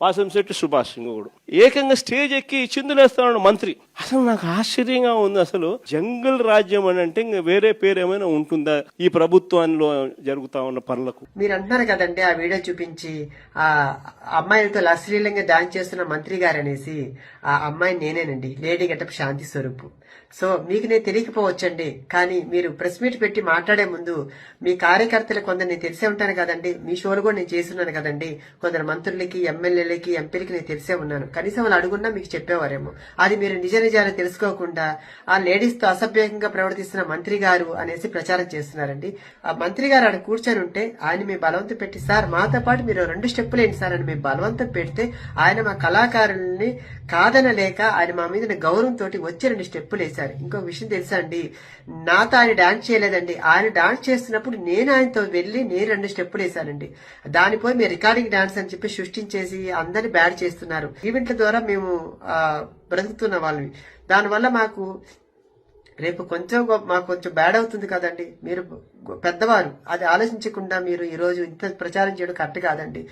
వాసంశెట్టి సుభాష్ ఇంకొకడు ఏకంగా స్టేజ్ ఎక్కి చిందులేస్తాడు మంత్రి. అసలు నాకు ఆశ్చర్యంగా ఉంది. అసలు జంగల్ రాజ్యం అని అంటే ఇంకా వేరే పేరు ఏమైనా ఉంటుందా ఈ ప్రభుత్వంలో జరుగుతా ఉన్న పనులకు? మీరు అంటున్నారు కదండి ఆ వీడియో చూపించి ఆ అమ్మాయిలతో అశ్లీలంగా డాన్స్ చేస్తున్న మంత్రి గారు అనేసి. ఆ అమ్మాయి నేనేనండి, లేడీ గెటప్ శాంతి స్వరూప్. సో మీకు నేను తెలియకపోవచ్చండి, కానీ మీరు ప్రెస్ మీట్ పెట్టి మాట్లాడే ముందు మీ కార్యకర్తలు కొందరు నేను తెలిసే ఉంటాను కదండి, మీ షోలు కూడా నేను చేస్తున్నాను కదండి, కొందరు మంత్రులకి ఎమ్మెల్యేలకి ఎంపీలకి నేను తెలిసే ఉన్నాను. కనీసం వాళ్ళు అడుగున్నా మీకు చెప్పేవారేమో. అది మీరు నిజ నిజాలు తెలుసుకోకుండా ఆ లేడీస్ తో అసభ్యంగా ప్రవర్తిస్తున్న మంత్రి గారు అనేసి ప్రచారం చేస్తున్నారండి. ఆ మంత్రి గారు ఆడ కూర్చొని ఉంటే ఆయన మీ బలవంతం పెట్టి, సార్ మాతో పాటు మీరు 2 స్టెప్పులు ఏంటి సార్ అని మీ బలవంతం పెడితే ఆయన మా కళాకారుల్ని కాదనలేక ఆయన మా మీద గౌరవంతో వచ్చి 2 స్టెప్పులు వేశారు. ఇంకో విషయం తెలుసా అండి, నాతో ఆయన డాన్స్ చేయలేదండి, ఆయన డాన్స్ చేస్తున్నప్పుడు నేను ఆయనతో వెళ్లి నేను 2 స్టెప్పులు వేశానండి. దానిపోయి మీరు రికార్డింగ్ డాన్స్ అని చెప్పి సృష్టించేసి అందరిని బ్యాడ్ చేస్తున్నారు. ఈవెంట్ల ద్వారా మేము బ్రతుకుతున్న వాళ్ళని, దానివల్ల మాకు రేపు మాకు కొంచెం బ్యాడ్ అవుతుంది కదండి. మీరు పెద్దవారు, అది ఆలోచించకుండా మీరు ఈ రోజు ఇంత ప్రచారం చేయడం కరెక్ట్ కాదండి.